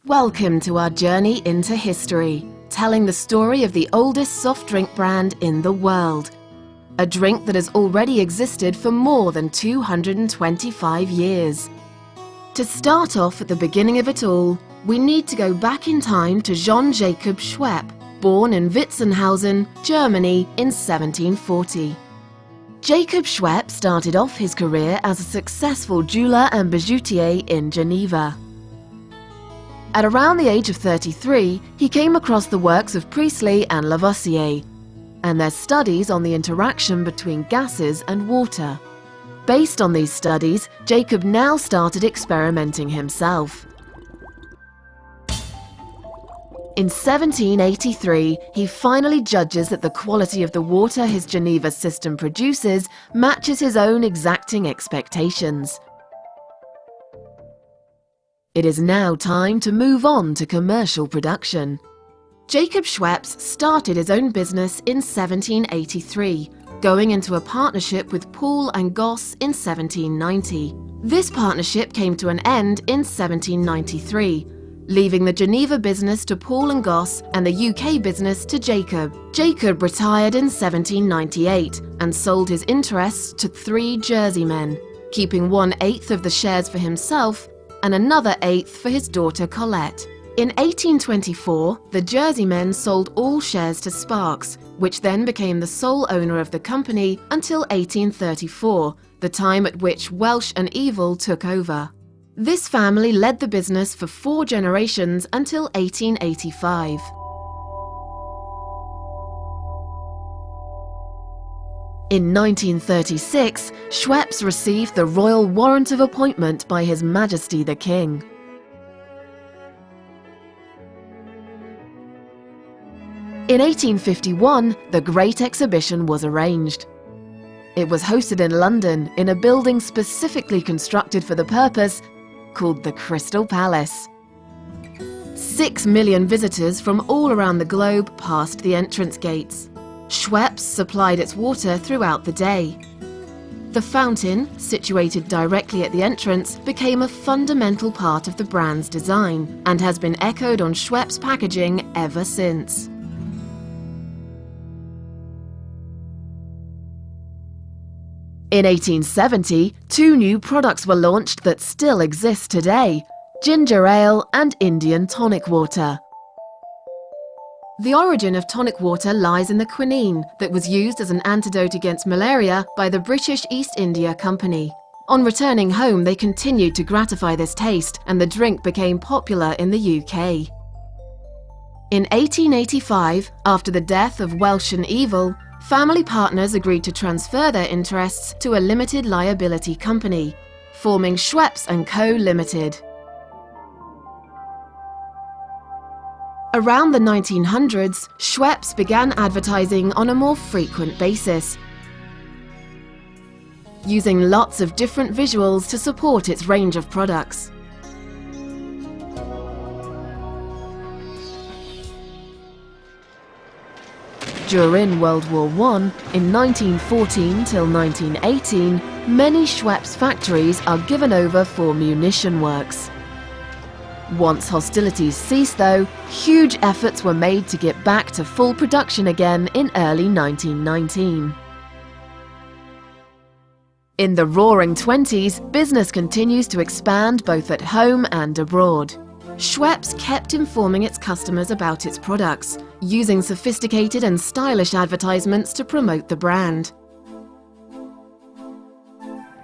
Welcome to our journey into history, telling the story of the oldest soft drink brand in the world. A drink that has already existed for more than 225 years. To start off at the beginning of it all, we need to go back in time to Jean Jacob Schweppes, born in Witzenhausen, Germany in 1740. Jacob Schweppes started off his career as a successful jeweler and bijoutier in Geneva. At around the age of 33, he came across the works of Priestley and Lavoisier, and their studies on the interaction between gases and water. Based on these studies, Jacob now started experimenting himself. In 1783, he finally judges that the quality of the water his Geneva system produces matches his own exacting expectations. It is now time to move on to commercial production. Jacob Schweppes started his own business in 1783, going into a partnership with Poole and Goss in 1790. This partnership came to an end in 1793, leaving the Geneva business to Poole and Goss and the UK business to Jacob. Jacob retired in 1798 and sold his interests to 3 Jerseymen, keeping 1/8 of the shares for himself and another 1/8 for his daughter Colette. In 1824, the Jerseymen sold all shares to Sparks, which then became the sole owner of the company until 1834, the time at which Welsh and Evil took over. This family led the business for 4 generations until 1885. In 1936, Schweppes received the royal warrant of appointment by His Majesty the King. In 1851, the Great Exhibition was arranged. It was hosted in London in a building specifically constructed for the purpose, called the Crystal Palace. 6 million visitors from all around the globe passed the entrance gates. Schweppes supplied its water throughout the day. The fountain, situated directly at the entrance, became a fundamental part of the brand's design and has been echoed on Schweppes packaging ever since. In 1870, 2 new products were launched that still exist today: ginger ale and Indian tonic water. The origin of tonic water lies in the quinine that was used as an antidote against malaria by the British East India Company. On returning home, they continued to gratify this taste, and the drink became popular in the UK. In 1885, after the death of Welsh and Evil, family partners agreed to transfer their interests to a limited liability company, forming Schweppes & Co. Limited. Around the 1900s, Schweppes began advertising on a more frequent basis, using lots of different visuals to support its range of products. During World War I, in 1914 till 1918, many Schweppes factories are given over for munition works. Once hostilities ceased though, huge efforts were made to get back to full production again in early 1919. In the Roaring '20s, business continues to expand both at home and abroad. Schweppes kept informing its customers about its products, using sophisticated and stylish advertisements to promote the brand.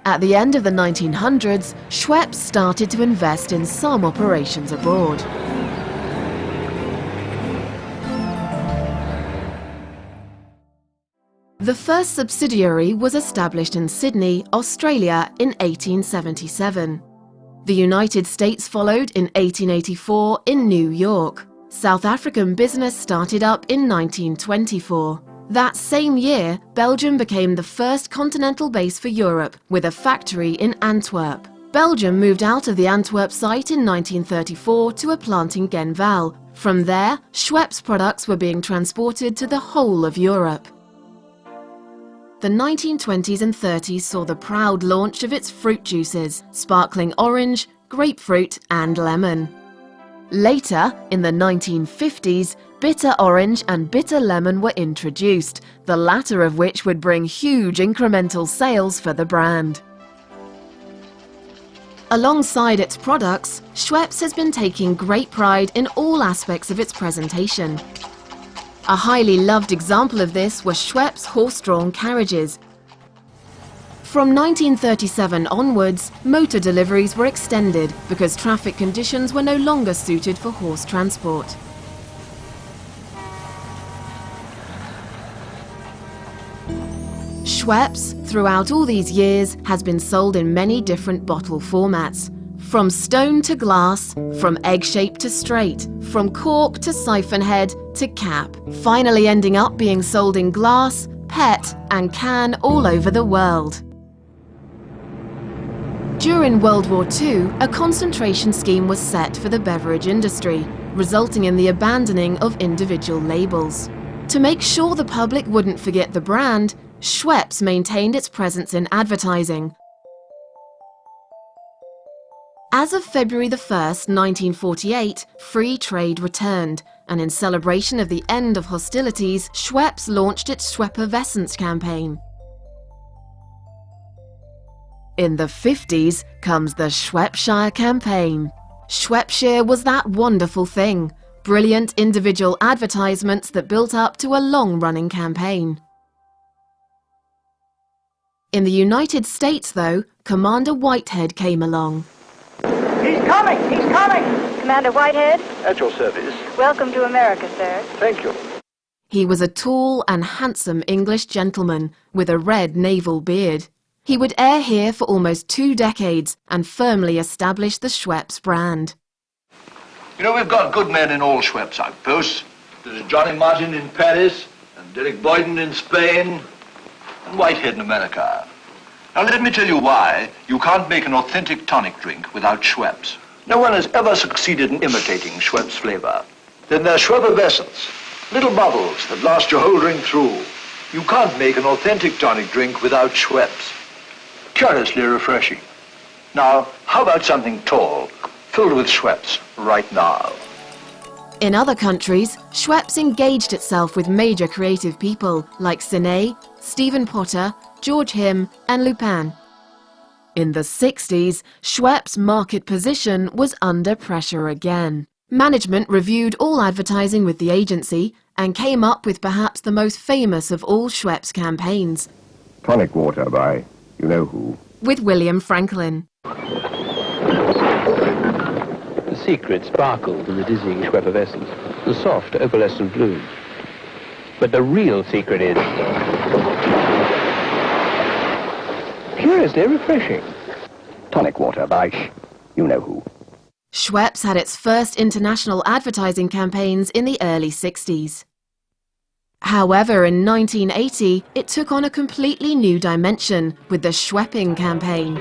At the end of the 1900s, Schweppes started to invest in some operations abroad. The first subsidiary was established in Sydney, Australia in 1877. The United States followed in 1884 in New York. South African business started up in 1924. That same year, Belgium became the first continental base for Europe, with a factory in Antwerp. Belgium moved out of the Antwerp site in 1934 to a plant in Genval. From there, Schweppes products were being transported to the whole of Europe. the 1920s and 30s saw the proud launch of its fruit juices, sparkling orange, grapefruit and lemon. Later, in the 1950s, bitter orange and bitter lemon were introduced, the latter of which would bring huge incremental sales for the brand. Alongside its products, Schweppes has been taking great pride in all aspects of its presentation. A highly loved example of this were Schweppes horse-drawn carriages. From 1937 onwards, motor deliveries were extended because traffic conditions were no longer suited for horse transport. Schweppes, throughout all these years, has been sold in many different bottle formats. From stone to glass, from egg-shape to straight, from cork to siphon head to cap, finally ending up being sold in glass, PET and can all over the world. During World War II, a concentration scheme was set for the beverage industry, resulting in the abandoning of individual labels. To make sure the public wouldn't forget the brand, Schweppes maintained its presence in advertising. As of February 1, 1948, free trade returned, and in celebration of the end of hostilities, Schweppes launched its Schwepperwessence campaign. In the 50s comes the Schweppeshire campaign. Schweppeshire was that wonderful thing, brilliant individual advertisements that built up to a long-running campaign. In the United States, though, Commander Whitehead came along. He's coming! He's coming! Commander Whitehead? At your service. Welcome to America, sir. Thank you. He was a tall and handsome English gentleman with a red naval beard. He would air here for almost 2 decades and firmly establish the Schweppes brand. You know, we've got good men in all Schweppes outposts. There's Johnny Martin in Paris, and Derek Boyden in Spain, and Whitehead in America. Now let me tell you why you can't make an authentic tonic drink without Schweppes. No one has ever succeeded in imitating Schweppes flavor. Then there's Schwepperwessence, little bubbles that last your whole drink through. You can't make an authentic tonic drink without Schweppes. Curiously refreshing. Now, how about something tall, filled with Schweppes right now? In other countries, Schweppes engaged itself with major creative people like Cine, Stephen Potter, George Him and Lupin. In the 60s, Schweppes' market position was under pressure again. Management reviewed all advertising with the agency and came up with perhaps the most famous of all Schweppes campaigns. Tonic water by you-know-who. With William Franklin. The secret sparkled in the dizzying Schwepperwessence, the soft opalescent bloom. But the real secret is curiously refreshing. Tonic water by you-know-who. Schweppes had its first international advertising campaigns in the early 60s. However, in 1980, it took on a completely new dimension with the Schwepping campaign.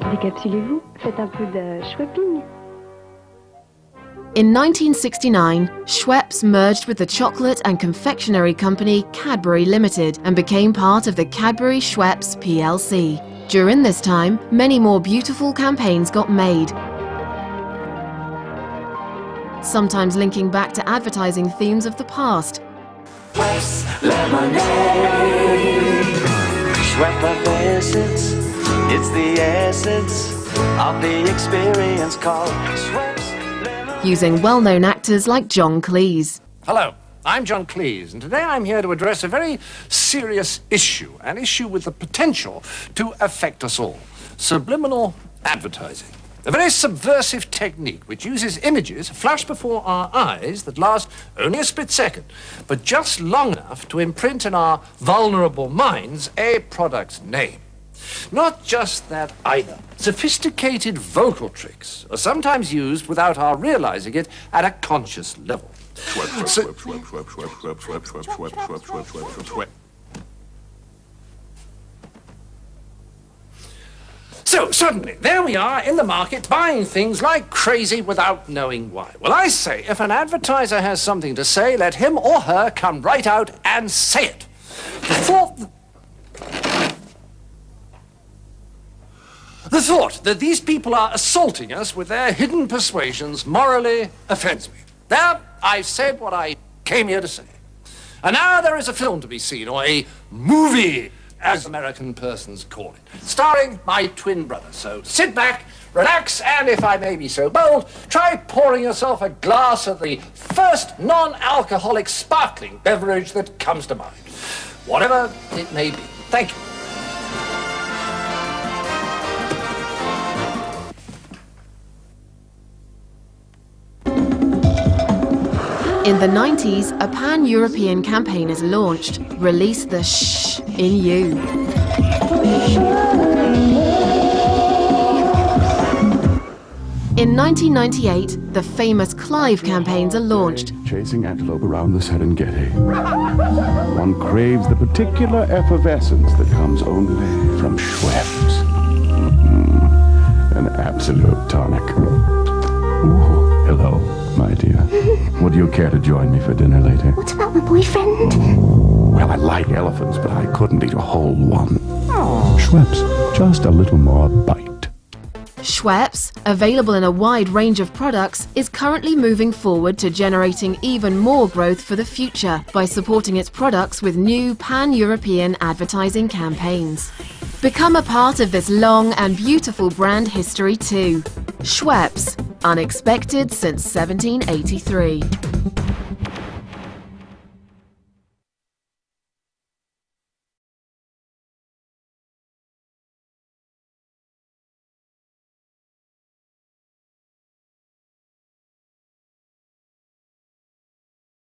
Décapsulez-vous, faites un peu de Schwepping. In 1969, Schweppes merged with the chocolate and confectionery company Cadbury Limited and became part of the Cadbury Schweppes plc. During this time, many more beautiful campaigns got made, sometimes linking back to advertising themes of the past. Lemonade, Schwepperwessence, it's the essence of the experience called Schweppes. Using well-known actors like John Cleese. Hello, I'm John Cleese, and today I'm here to address a very serious issue, an issue with the potential to affect us all. Subliminal advertising. A very subversive technique which uses images flashed before our eyes that last only a split second, but just long enough to imprint in our vulnerable minds a product's name. Not just that either. Sophisticated vocal tricks are sometimes used without our realizing it at a conscious level. So, suddenly, there we are in the market buying things like crazy without knowing why. Well, I say, if an advertiser has something to say, let him or her come right out and say it. The thought that these people are assaulting us with their hidden persuasions morally offends me. There, I've said what I came here to say. And now there is a film to be seen, or a movie, as American persons call it, starring my twin brother. So sit back, relax, and if I may be so bold, try pouring yourself a glass of the first non-alcoholic sparkling beverage that comes to mind, whatever it may be. Thank you. In the 90s, a pan-European campaign is launched, Release the Shh in You. In 1998, the famous Clive campaigns are launched. Chasing antelope around the Serengeti. One craves the particular effervescence that comes only from Schweppes. An absolute tonic. Ooh, hello, my dear. Would you care to join me for dinner later? What about my boyfriend? Well, I like elephants, but I couldn't eat a whole one. Schweppes, just a little more bite. Schweppes, available in a wide range of products, is currently moving forward to generating even more growth for the future by supporting its products with new pan-European advertising campaigns. Become a part of this long and beautiful brand history too. Schweppes, unexpected since 1783.